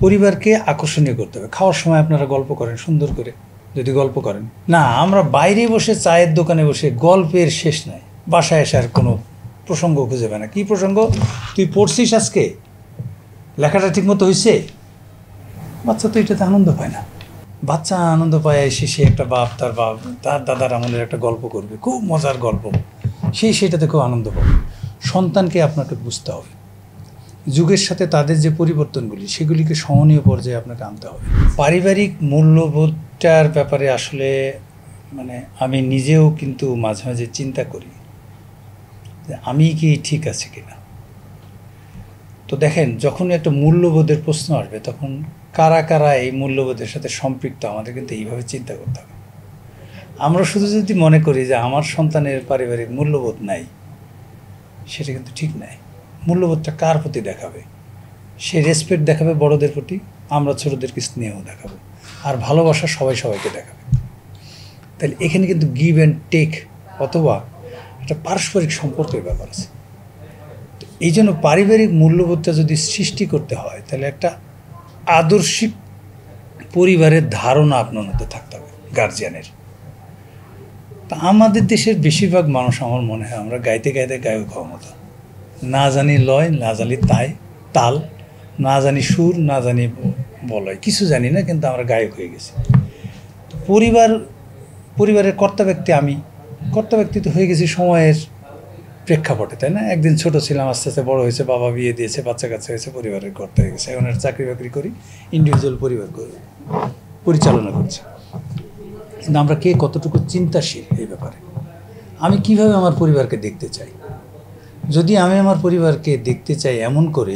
পরিবারকে আকর্ষণীয় করতে হবে। খাওয়ার সময় আপনারা গল্প করেন সুন্দর করে, যদি গল্প করেন না, আমরা বাইরে বসে চায়ের দোকানে বসে গল্পের শেষ নাই। বাসায় আসার কোনো প্রসঙ্গ খুঁজে পায় না। কী প্রসঙ্গ? তুই পড়ছিস আজকে, লেখাটা ঠিকমতো হয়েছে? বাচ্চা তো এটাতে আনন্দ পায় না। বাচ্চা আনন্দ পায় এসে সে একটা তার দাদার আমলের একটা গল্প করবে, খুব মজার গল্প, সেটাতে খুব আনন্দ পাবে। সন্তানকে আপনাকে বুঝতে হবে, যুগের সাথে তাদের যে পরিবর্তনগুলি সেগুলিকে সহনীয় পর্যায়ে আপনাকে আনতে হবে। পারিবারিক মূল্যবোধটার ব্যাপারে আসলে আমি নিজেও কিন্তু মাঝে মাঝে চিন্তা করি যে আমি কি ঠিক আছে কিনা। তো দেখেন, যখন একটা মূল্যবোধের প্রশ্ন আসবে তখন কারা কারা এই মূল্যবোধের সাথে সম্পৃক্ত আমাদের কিন্তু এইভাবে চিন্তা করতে হবে। আমরা শুধু যদি মনে করি যে আমার সন্তানের পারিবারিক মূল্যবোধ নাই, সেটা কিন্তু ঠিক নাই। মূল্যবোধটা কার প্রতি দেখাবে? সে রেসপেক্ট দেখাবে বড়দের প্রতি, আমরা ছোটদেরকে স্নেহ দেখাবো, আর ভালোবাসা সবাইকে দেখাবে। তাহলে এখানে কিন্তু গিভ অ্যান্ড টেক অথবা একটা পারস্পরিক সম্পর্কের ব্যাপার আছে। এই জন্য পারিবারিক মূল্যবোধটা যদি সৃষ্টি করতে হয় তাহলে একটা আদর্শিক পরিবারের ধারণা আপনার মধ্যে থাকতে হবে, গার্জিয়ানের। তা আমাদের দেশের বেশিরভাগ মানুষ আমার মনে হয় আমরা গাইতে গাইতে গায়ক হওয়ার মতো, না জানি লয়, না জানি তাল, না জানি সুর, না জানি বলয়, কিছু জানি না, কিন্তু আমরা গায়ক হয়ে গেছি। তো পরিবারের কর্তা ব্যক্তি তো হয়ে গেছি সময়ের প্রেক্ষাপটে, তাই না? একদিন ছোট ছিলাম, আস্তে আস্তে বড় হয়েছে, বাবা বিয়ে দিয়েছে, বাচ্চা কাচ্চা হয়েছে, পরিবারের কর্তা হয়ে গেছে। এখন চাকরি বাকরি করি, ইন্ডিভিজুয়াল পরিবার পরিচালনা করছি। কিন্তু আমরা কে কতটুকু চিন্তাশীল এই ব্যাপারে? আমি কিভাবে আমার পরিবারকে দেখতে চাই? যদি আমি আমার পরিবারকে দেখতে চাই এমন করে,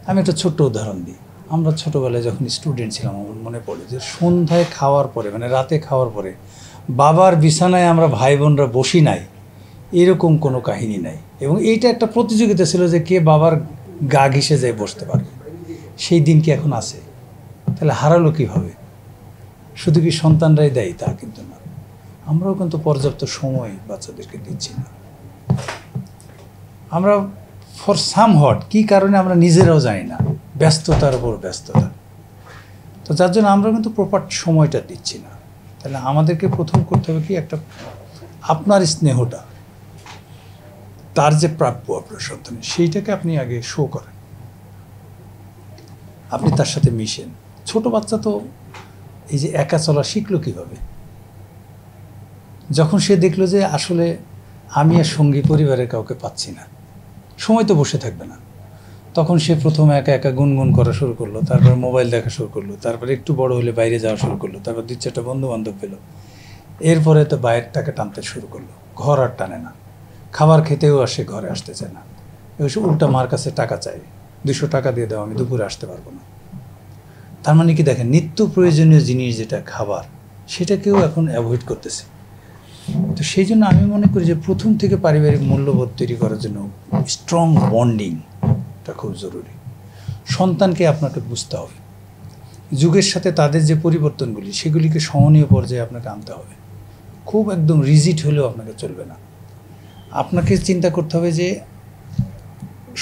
আমি একটা ছোট্ট উদাহরণ দিই। আমরা ছোটোবেলায় যখন স্টুডেন্ট ছিলাম, আমার মনে পড়ে যে সন্ধ্যায় খাওয়ার পরে, রাতে খাওয়ার পরে বাবার বিছানায় আমরা ভাই বোনরা বসি নাই, এরকম কোনো কাহিনী নাই। এবং এইটা একটা প্রতিযোগিতা ছিল যে কে বাবার গা ঘেঁষে যায় বসতে পারবে। সেই দিন কি এখন আছে? তাহলে হারালো কীভাবে? শুধু কি সন্তানরাই দেয় তা কিন্তু না, আমরাও কিন্তু পর্যাপ্ত সময় বাচ্চাদেরকে দিচ্ছি না। আমরা ফর সাম হট কী কারণে আমরা নিজেরাও জানি না, ব্যস্ততার উপর ব্যস্ততা। তো যার জন্য আমরা কিন্তু প্রপার সময়টা দিচ্ছি না। তাহলে আমাদেরকে প্রথম করতে হবে কি, একটা আপনার স্নেহটা, তার যে প্রাপ্য আপনার সন্তানের, সেইটাকে আপনি আগে শো করেন, আপনি তার সাথে মিশেন। ছোট বাচ্চা তো এই যে একা চলা শিখলো কীভাবে? যখন সে দেখলো যে আসলে আমি আর সঙ্গী পরিবারের কাউকে পাচ্ছি না, সময় তো বসে থাকবে না, তখন সে প্রথম একা একা গুনগুন করা শুরু করলো, তারপর মোবাইল দেখা শুরু করলো, তারপর একটু বড় হলে বাইরে যাওয়া শুরু করলো, তারপর 2-4টা বন্ধু বান্ধব পেলো, এরপরে তো বাইরের টাকা টানতে শুরু করলো, ঘর আর টানে না, খাবার খেতেও আসে ঘরে আসতে চায় না, এসে উল্টা মার কাছে টাকা চাই, 200 টাকা দিয়ে দাও, আমি দুপুরে আসতে পারবো না। তার মানে কি দেখেন, নিত্য প্রয়োজনীয় জিনিস যেটা খাবার, সেটাকেও এখন অ্যাভয়েড করতেছে। তো সেই জন্য আমি মনে করি যে প্রথম থেকে পারিবারিক মূল্যবোধ তৈরি করার জন্য স্ট্রং বন্ডিংটা খুব জরুরি। সন্তানকে আপনাকে বুঝতে হবে, যুগের সাথে তাদের যে পরিবর্তনগুলি সেগুলিকে সহনীয় পর্যায়ে আপনাকে আনতে হবে। খুব একদম রিজিড হলেও আপনাকে চলবে না। আপনাকে চিন্তা করতে হবে যে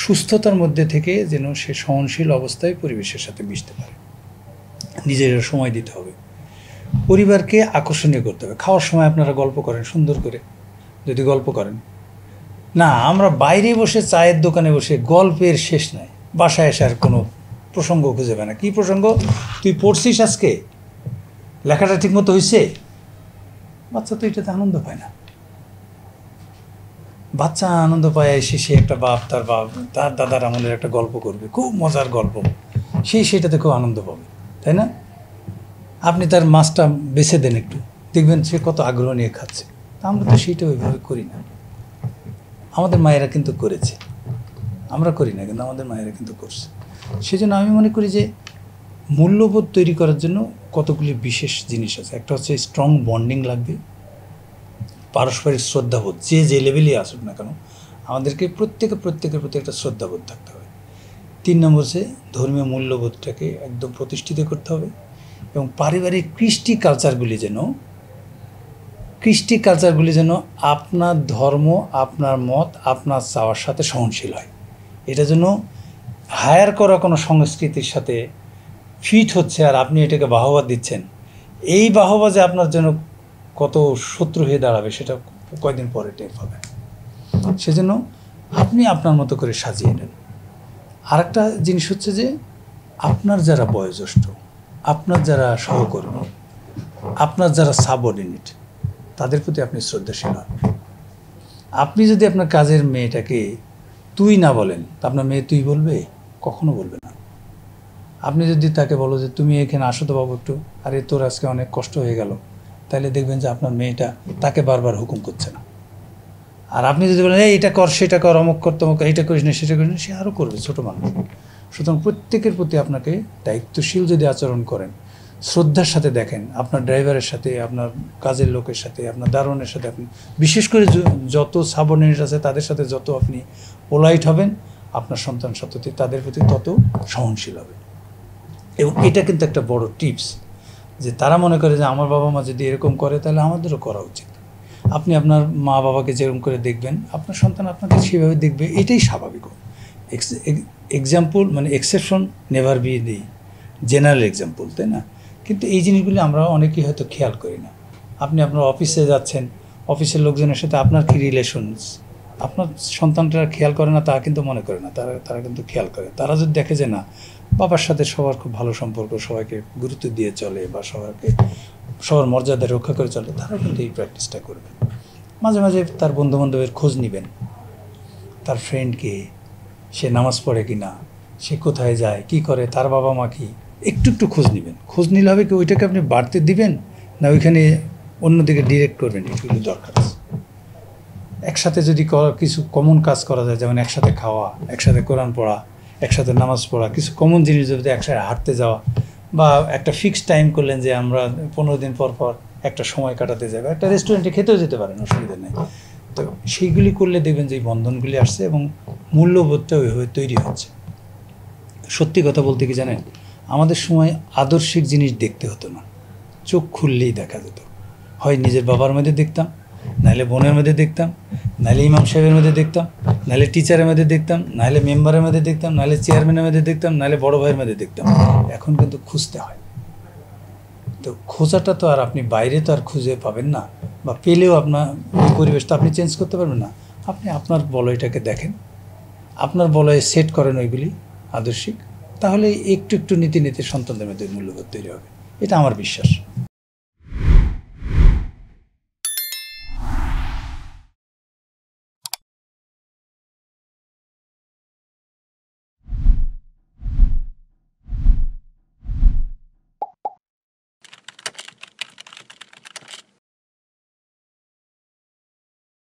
সুস্থতার মধ্যে থেকে যেন সে সহনশীল অবস্থায় পরিবেশের সাথে মিশতে পারে, নিজের সময় দিতে হবে। পরিবারকে আকর্ষণীয় করতে হবে। খাওয়ার সময় আপনারা গল্প করেন সুন্দর করে, যদি গল্প করেন না, আমরা বাইরে বসে চায়ের দোকানে বসে গল্পের শেষ নাই। বাসায় আসার কোনো প্রসঙ্গ খুঁজে পায় না। কী প্রসঙ্গ? তুই পড়ছিস আজকে, লেখাটা ঠিকমতো হয়েছে? বাচ্চা তো এটাতে আনন্দ পায় না। বাচ্চা আনন্দ পায় এসে সে একটা তার দাদার আমলের একটা গল্প করবে, খুব মজার গল্প, সেটাতে খুব আনন্দ পাবে, তাই না? আপনি তার মাছটা বেছে দেন একটু, দেখবেন সে কত আগ্রহ নিয়ে খাচ্ছে। আমরা তো সেইটা ওইভাবে করি না। আমাদের মায়েরা কিন্তু করেছে, আমরা করি না, কিন্তু আমাদের মায়েরা কিন্তু করছে। সেই জন্য আমি মনে করি যে মূল্যবোধ তৈরি করার জন্য কতগুলি বিশেষ জিনিস আছে। একটা হচ্ছে স্ট্রং বন্ডিং লাগবে, পারস্পরিক শ্রদ্ধাবোধ, যে লেভেলই আসুক না কেন আমাদেরকে প্রত্যেকের প্রতি একটা শ্রদ্ধাবোধ থাকতে হবে। 3 নম্বর হচ্ছে ধর্মীয় মূল্যবোধটাকে একদম প্রতিষ্ঠিত করতে হবে, এবং পারিবারিক কৃষ্টি কালচারগুলি যেন আপনার ধর্ম, আপনার মত, আপনার চাওয়ার সাথে সহনশীল হয়। এটা যেন হায়ার করা কোনো সংস্কৃতির সাথে ফিট হচ্ছে আর আপনি এটাকে বাহবা দিচ্ছেন, এই বাহবা যে আপনার জন্য কত শত্রু হয়ে দাঁড়াবে সেটা কয়দিন পরে টের পাবেন। সেজন্য আপনি আপনার মতো করে সাজিয়ে নেন। আরেকটা জিনিস হচ্ছে যে আপনার যারা বয়োজ্যেষ্ঠ, আপনার যারা সহকর্মী, আপনার যারা সাবঅর্ডিনেট, তাদের প্রতি আপনি শ্রদ্ধাশীল হন। আপনি যদি আপনার কাজের মেয়েটাকে তুই না বলেন, তা আপনার মেয়ে তুই বলবে? কখনো বলবে না। আপনি যদি তাকে বলো যে তুমি এখানে আসো তো বাবু একটু, আরে তোর আজকে অনেক কষ্ট হয়ে গেল, তাহলে দেখবেন যে আপনার মেয়েটা তাকে বারবার হুকুম করছে না। আর আপনি যদি বলেন এই এটা কর, সেটা কর, অমুক কর, তমুক, এইটা করিস না, সেটা করিস না, সে আরও করবে, ছোটো মানুষ। সুতরাং প্রত্যেকের প্রতি আপনাকে দায়িত্বশীল যদি আচরণ করেন, শ্রদ্ধার সাথে দেখেন, আপনার ড্রাইভারের সাথে, আপনার কাজের লোকের সাথে, আপনার দারোয়ানের সাথে, আপনি বিশেষ করে যত সাবঅর্ডিনেট আছে তাদের সাথে যত আপনি পোলাইট হবেন, আপনার সন্তান সন্ততি তাদের প্রতি তত সহনশীল হবে। এবং এটা কিন্তু একটা বড় টিপস, যে তারা মনে করে যে আমার বাবা মা যদি এরকম করে তাহলে আমাদেরও করা উচিত। আপনি আপনার মা বাবাকে যেরকম করে দেখবেন, আপনার সন্তান আপনাকে সেভাবে দেখবে, এটাই স্বাভাবিক। এক্সাম্পল মানে exception never be the general example, তাই না? কিন্তু এই জিনিসগুলি আমরা অনেকেই হয়তো খেয়াল করি না। আপনি আপনার অফিসে যাচ্ছেন, অফিসের লোকজনের সাথে আপনার কী রিলেশনস, আপনার সন্তানরা খেয়াল করে না তা কিন্তু মনে করে না, তারা কিন্তু খেয়াল করে। তারা যদি দেখে যে না, বাবার সাথে সবার খুব ভালো সম্পর্ক, সবাইকে গুরুত্ব দিয়ে চলে বা সবার মর্যাদা রক্ষা করে চলে, তারা কিন্তু এই প্র্যাকটিসটা করবে। মাঝে মাঝে তার বন্ধুবান্ধবের খোঁজ নেবেন, তার ফ্রেন্ডকে, সে নামাজ পড়ে কি না, সে কোথায় যায়, কি করে, তার বাবা মা কি, একটু একটু খোঁজ নেবেন। খোঁজ নিলে হবে কি, ওইটাকে আপনি বাড়তে দিবেন না ওইখানে অন্যদিকে ডিরেক্ট করবেন, এগুলো দরকার আছে। একসাথে যদি কিছু কমন কাজ করা যায়, যেমন একসাথে খাওয়া, একসাথে কোরআন পড়া, একসাথে নামাজ পড়া, কিছু কমন জিনিস যদি একসাথে হাঁটতে যাওয়া, বা একটা ফিক্সড টাইম করলেন যে আমরা 15 দিন পর পর একটা সময় কাটাতে যাবো, একটা রেস্টুরেন্টে খেতেও যেতে পারেন, অসুবিধা নেই। তো সেইগুলি করলে দেখবেন যে এই বন্ধনগুলি আসছে এবং মূল্যবোধটা ওইভাবে তৈরি হচ্ছে। সত্যি কথা বলতে কি জানেন, আমাদের সময় আদর্শিক জিনিস দেখতে হতো না, চোখ খুললেই দেখা যেত। হয় নিজের বাবার মধ্যে দেখতাম, নাহলে বোনের মধ্যে দেখতাম, নাহলে ইমাম সাহেবের মধ্যে দেখতাম, নাহলে টিচারের মধ্যে দেখতাম, নাহলে মেম্বারের মধ্যে দেখতাম, নাহলে চেয়ারম্যানের মধ্যে দেখতাম, নাহলে বড় ভাইয়ের মধ্যে দেখতাম। এখন কিন্তু খুঁজতে হয়। তো খোঁজাটা তো আর আপনি বাইরে তো আর খুঁজে পাবেন না, বা পেলেও আপনার ওই পরিবেশটা আপনি চেঞ্জ করতে পারবেন না। আপনি আপনার বলয়টাকে দেখেন, আপনার বলয়ে সেট করেন ওইগুলি আদর্শিক, তাহলে একটু একটু নীতি নীতি সন্তানদের মধ্যে মূল্যবোধ তৈরি হবে। এটা আমার বিশ্বাস।